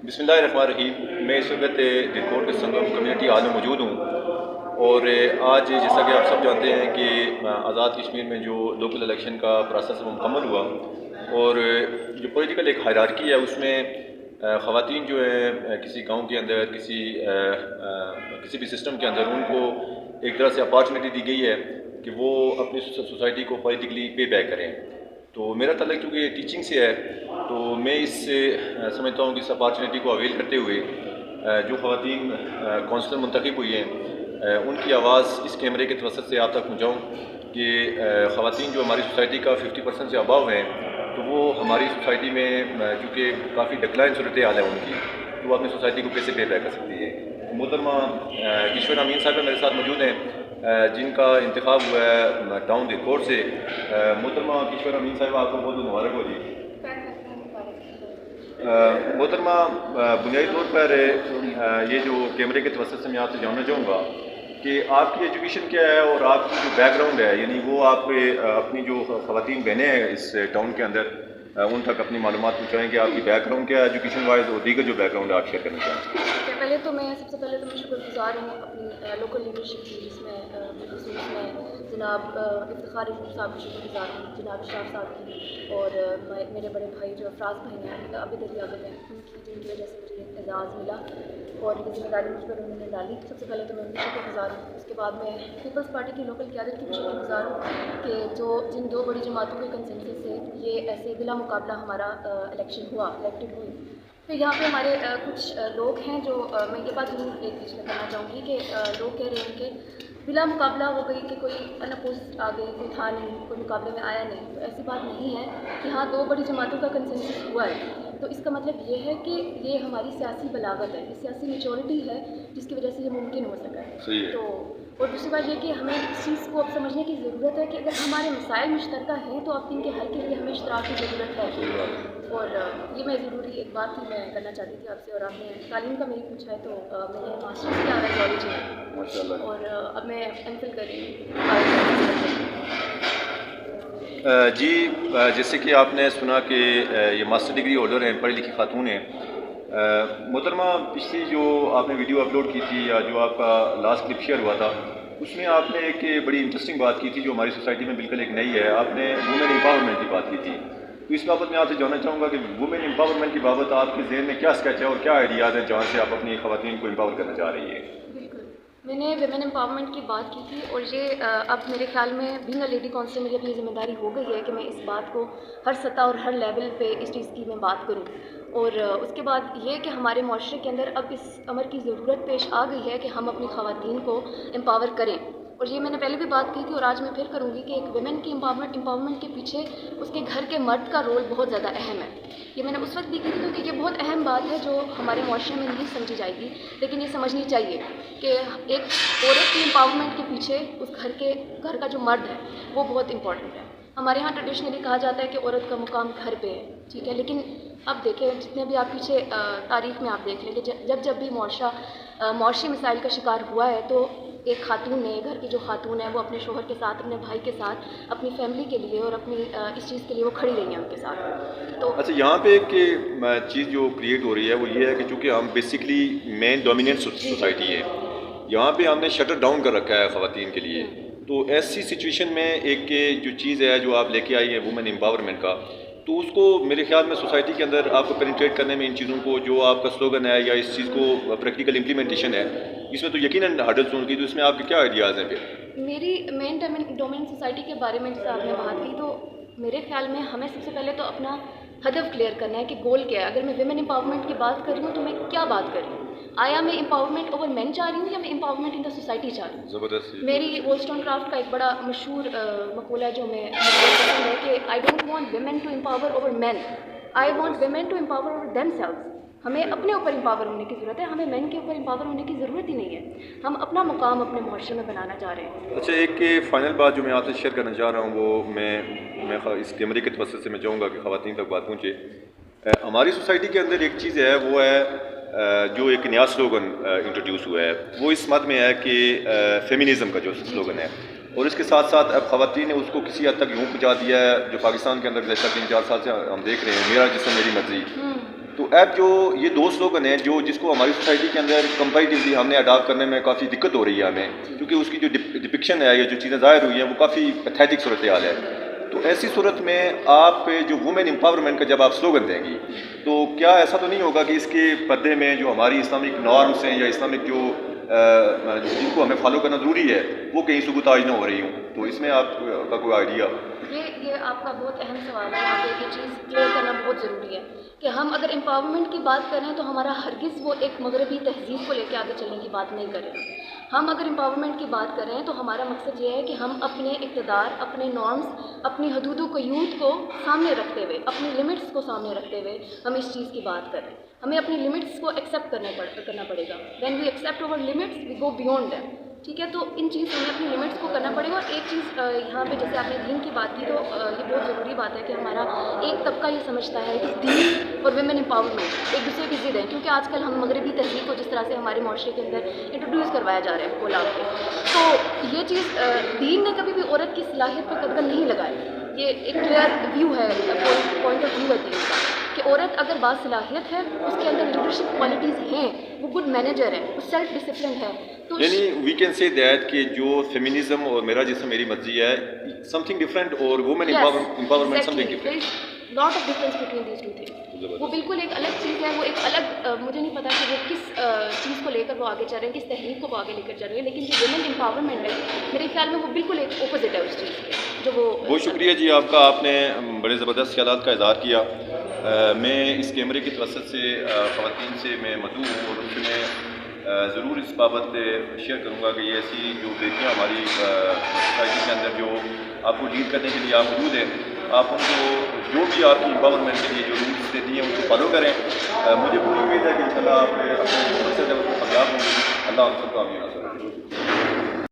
بسم اللہ الرحمن الرحیم۔ میں اس وقت دلکوٹ کے سنگم کمیونٹی ہال میں موجود ہوں، اور آج جیسا کہ آپ سب جانتے ہیں کہ آزاد کشمیر میں جو لوکل الیکشن کا پروسیس وہ مکمل ہوا، اور جو پولیٹیکل ایک ہائرارکی ہے اس میں خواتین جو ہے کسی گاؤں کے اندر کسی بھی سسٹم کے اندر ان کو ایک طرح سے اپارچونیٹی دی گئی ہے کہ وہ اپنی سوسائٹی کو پولیٹیکلی پے بیک کریں۔ تو میرا تعلق چونکہ ٹیچنگ سے ہے، تو میں اس سے سمجھتا ہوں کہ اس اپارچونیٹی کو اویل کرتے ہوئے جو خواتین کونسلر منتخب ہوئی ہیں ان کی آواز اس کیمرے کے توسط سے آپ تک پہنچاؤں کہ خواتین جو ہماری سوسائٹی کا 50% سے اباؤ ہیں، تو وہ ہماری سوسائٹی میں چونکہ کافی ڈکلائن صورتحال ہے ان کی، تو وہ اپنی سوسائٹی کو کیسے پے بیک کر سکتی ہے۔ محترمہ ایشور امین صاحبہ میرے ساتھ موجود ہیں جن کا انتخاب ہوا ہے ٹاؤن دلکوٹ سے۔ محترمہ ایشور امین صاحبہ، آپ کو بہت بہت مبارک ہو جی۔ محترمہ، بنیادی طور پر یہ جو کیمرے کے توسط سے میں آپ سے جاننا چاہوں گا کہ آپ کی ایجوکیشن کیا ہے اور آپ کی جو بیک گراؤنڈ ہے، یعنی وہ آپ اپنی جو خواتین بہنیں ہیں اس ٹاؤن کے اندر ان تک اپنی معلومات پہنچائیں کہ آپ کی بیک گراؤنڈ کیا ہے ایجوکیشن وائز، اور دیگر جو بیک گراؤنڈ آپ شیئر کرنا چاہیں۔ پہلے تو میں سب سے پہلے تو میں شکر گزار ہوں اپنی لوکل لیڈرشپ کی، جس میں خصوص میں جناب افتخار صاحب کی شکر گزار ہوں، جناب اشراف صاحب کی، اور میرے بڑے بھائی جو افراز بھائی ہیں، عابد علی عابد ہیں، ان کی جن کی وجہ سے مجھے اعزاز ملا اور یہ ذمہ داری مجھ پر انہوں نے ڈالی۔ سب سے پہلے تو میں ان کی شکر گزار ہوں۔ اس کے بعد میں پیپلز پارٹی کی لوکل قیادت کی بھی شکر گزار ہوں کہ جن دو بڑی جماعتوں کے کنسنسس سے یہ ایسے بلا مقابلہ ہمارا الیکشن ہوا، الیکٹڈ ہوئی۔ پھر یہاں پہ ہمارے کچھ لوگ ہیں جو میں یہ بات ضرور ایک چیز کرنا چاہوں گی کہ لوگ کہہ رہے ہیں کہ بلا مقابلہ ہو گئی، کہ کوئی ان اپوزڈ آ گئی، کوئی تھا نہیں، کوئی مقابلے میں آیا نہیں۔ تو ایسی بات نہیں ہے کہ ہاں دو بڑی جماعتوں کا کنسنسس ہوا ہے، تو اس کا مطلب یہ ہے کہ یہ ہماری سیاسی بلاغت ہے، یہ سیاسی میچورٹی ہے جس کی وجہ سے یہ ممکن ہو سکا ہے۔ تو اور دوسری بات یہ کہ ہمیں اس چیز کو اب سمجھنے کی ضرورت ہے کہ اگر ہمارے مسائل مشترکہ ہیں تو اب ان کے حل کے لیے ہمیں اشتراک کی ضرورت ہے۔ اور یہ میں ضروری ایک بات ہی میں کرنا چاہتی تھی آپ سے، اور آپ نے تعلیم کا میری پوچھا ہے تو میں نے ماسٹرز کیا آرائیولوجی میں، اور اب میں ایم فل کر رہی ہوں۔ جی، جیسے کہ آپ نے سنا کہ یہ ماسٹر ڈگری ہولڈر ہیں، پڑھی لکھی خاتون ہیں۔ محترمہ، پچھلی جو آپ نے ویڈیو اپلوڈ کی تھی یا جو آپ کا لاسٹ کلپ شیئر ہوا تھا، اس میں آپ نے ایک بڑی انٹرسٹنگ بات کی تھی جو ہماری سوسائٹی میں بالکل ایک نئی ہے۔ آپ نے وومن امپاورمنٹ کی بات کی تھی، تو اس بابت میں آپ سے جاننا چاہوں گا کہ وومن امپاورمنٹ کی بابت آپ کے ذہن میں کیا اسکیچ ہے اور کیا آئیڈیاز ہیں جہاں سے آپ اپنی خواتین کو امپاور کرنا چاہ رہی ہیں؟ بالکل، میں نے ویمن امپاورمنٹ کی بات کی تھی، اور یہ اب میرے خیال میں بینگ اے لیڈی کونسلر میری اب یہ ذمہ داری ہو گئی ہے کہ میں اس بات کو ہر سطح اور ہر لیول پہ اس چیز کی میں بات کروں۔ اور اس کے بعد یہ کہ ہمارے معاشرے کے اندر اب اس امر کی ضرورت پیش آ گئی ہے کہ ہم اپنی خواتین کو امپاور کریں۔ اور یہ میں نے پہلے بھی بات کی تھی اور آج میں پھر کروں گی کہ ایک ویمن کی امپاورمنٹ کے پیچھے اس کے گھر کے مرد کا رول بہت زیادہ اہم ہے۔ یہ میں نے اس وقت بھی کی تھی کیونکہ یہ بہت اہم بات ہے جو ہمارے معاشرے میں نہیں سمجھی جائے گی، لیکن یہ سمجھنی چاہیے کہ ایک عورت کی امپاورمنٹ کے پیچھے اس گھر کا جو مرد ہے وہ بہت امپورٹنٹ ہے۔ ہمارے یہاں ٹریڈیشنلی کہا جاتا ہے کہ عورت کا مقام گھر پہ ہے، ٹھیک ہے، لیکن اب دیکھیں جتنے بھی آپ پیچھے تاریخ میں آپ دیکھ لیں کہ جب بھی معاشی مسائل کا شکار ہوا ہے تو ایک خاتون نے، گھر کی جو خاتون ہے وہ اپنے شوہر کے ساتھ، اپنے بھائی کے ساتھ، اپنی فیملی کے لیے اور اپنی اس چیز کے لیے وہ کھڑی رہی ہیں ان کے ساتھ۔ تو اچھا، یہاں پہ ایک چیز جو کریٹ ہو رہی ہے وہ یہ ہے کہ چونکہ ہم بیسکلی مین ڈومیننٹ سوسائٹی ہے، یہاں پہ ہم نے شٹر ڈاؤن کر رکھا ہے خواتین کے لیے۔ تو ایسی سچویشن میں ایک جو چیز ہے جو آپ لے کے آئی ہے وومن امپاورمنٹ کا، تو اس کو میرے خیال میں سوسائٹی کے اندر آپ کو پینیٹریٹ کرنے میں ان چیزوں کو، جو آپ کا سلوگن ہے یا اس چیز کو پریکٹیکل امپلیمنٹیشن ہے، اس میں تو یقیناً ہرڈلز ہوں گی، تو اس میں آپ کے کیا آئیڈیاز ہیں پھر؟ میری مین ڈومیننٹ سوسائٹی کے بارے میں جیسے آپ نے بات کی، تو میرے خیال میں ہمیں سب سے پہلے تو اپنا ہدف کلیئر کرنا ہے کہ گول کیا ہے۔ اگر میں ویمن امپاورمنٹ کی بات کر رہی ہوں تو میں کیا بات کر رہی ہوں؟ آیا میں امپاورمنٹ اوور مین چاہ رہی ہوں یا میں امپاورمنٹ ان دا سوسائٹی چاہ رہی ہوں؟ زبردست۔ میری وولسٹون کرافٹ کا ایک بڑا مشہور مقولہ ہے جو مجھے پسند ہے کہ I don't want women to empower over men, I want women to empower over themselves. ہمیں اپنے اوپر امپاور ہونے کی ضرورت ہے، ہمیں مین کے اوپر امپاور ہونے کی ضرورت ہی نہیں ہے۔ ہم اپنا مقام اپنے معاشرے میں بنانا چاہ رہے ہیں۔ اچھا، ایک فائنل بات جو میں آپ سے شیئر کرنا چاہ رہا ہوں وہ میں اس کیمرے کے توسط سے میں چاہوں گا کہ خواتین تک بات پہنچے۔ ہماری سوسائٹی کے اندر ایک چیز ہے، وہ ہے جو ایک نیا سلوگن انٹروڈیوس ہوا ہے، وہ اس مد میں ہے کہ فیمنزم کا جو سلوگن ہے، اور اس کے ساتھ ساتھ اب خواتین نے اس کو کسی حد تک یوں پہنچا دیا ہے جو پاکستان کے اندر گزشتہ 3-4 سال سے ہم دیکھ رہے ہیں، میرا جسم میری مرضی. تو اب جو یہ دو سلوگن ہیں جس کو ہماری سوسائٹی کے اندر کمپیریٹیولی ہم نے اڈاپٹ کرنے میں کافی دقت ہو رہی ہے ہمیں، کیونکہ اس کی جو ڈپکشن ہے یا جو چیزیں ظاہر ہوئی ہیں وہ کافی پیتھیٹک صورتحال ہے. تو ایسی صورت میں آپ جو وومن امپاورمنٹ کا جب آپ سلوگن دیں گی تو کیا ایسا تو نہیں ہوگا کہ اس کے پردے میں جو ہماری اسلامک نارمس ہیں یا اسلامک جو جن کو ہمیں فالو کرنا ضروری ہے وہ کہیں ثبوتاج نہ ہو رہی ہوں؟ تو اس میں آپ کا کوئی آئیڈیا؟ یہ آپ کا بہت اہم سوال ہے. یہاں پہ یہ چیز کلیئر کرنا بہت ضروری ہے کہ ہم اگر امپاورمنٹ کی بات کریں تو ہمارا ہرگز وہ ایک مغربی تہذیب کو لے کے آگے چلنے کی بات نہیں کر رہے. ہم اگر امپاورمنٹ کی بات کریں تو ہمارا مقصد یہ ہے کہ ہم اپنے اقتدار، اپنے نارمز، اپنی حدود و قیود کو سامنے رکھتے ہوئے، اپنی لمٹس کو سامنے رکھتے ہوئے ہم اس چیز کی بات کریں. ہمیں اپنی لمٹس کو ایکسیپٹ کرنا پڑے گا. When we accept our limits we go beyond them. ٹھیک ہے، تو ان چیز ہمیں اپنی لمٹس کو کرنا پڑے گا. اور ایک چیز یہاں پہ جیسے آپ نے دین کی بات کی تو یہ بہت ضروری بات ہے کہ ہمارا ایک طبقہ یہ سمجھتا ہے کہ دین اور ویمن امپاورمنٹ ایک دوسرے کی ضد ہیں، کیونکہ آج کل ہم مغربی تہذیب کو جس طرح سے ہمارے معاشرے کے اندر انٹروڈیوس کروایا جا رہا ہے بولا کے، تو یہ چیز دین نے کبھی بھی عورت کی صلاحیت پہ قدغن نہیں لگائی. یہ ایک کلیئر ویو ہے، پوائنٹ آف ویو ہے دین کا کہ عورت اگر باصلاحیت ہے، اس کے اندر لیڈرشپ کوالٹیز ہیں، وہ گڈ مینیجر ہے، وہ سیلف ڈسپلن ہے. تو یعنی وی کین سے دیٹ کہ جو فیمنزم اور میرا جسم میری مرضی ہے سم تھنگ ڈفرینٹ اور women empowerment something different. Lot of difference between these two things. وہ بالکل ایک الگ چیز ہے. وہ ایک الگ مجھے نہیں پتا کہ وہ کس چیز کو لے کر وہ آگے چل رہے ہیں، کس تحریک کو وہ آگے لے کر چل رہے ہیں، لیکن جو ویمن امپاورمنٹ ہے میرے خیال میں وہ بالکل ایک اپوزٹ ہے اس چیز کے جو وہ. بہت شکریہ جی آپ کا، آپ نے بڑے زبردست خیالات کا اظہار کیا. میں اس کیمرے کی توسط سے خواتین سے میں مدعو ہوں اور ان سے میں ضرور اس بابت شیئر کروں گا کہ یہ ایسی جو بیٹیاں ہماری سوسائٹی کے اندر جو آپ کو لیڈ کرنے کے لیے آپ موجود ہیں، آپ ان کو جو بھی آپ کی امپاورمنٹ کے لیے جو رولس دیتی ہیں ان کو فالو کریں. مجھے پوری امید ہے کہ انشاءاللہ آپ اپنے مقصد ہے اس کو کامیاب ہوں گے. اللہ ہم سب کو آمین.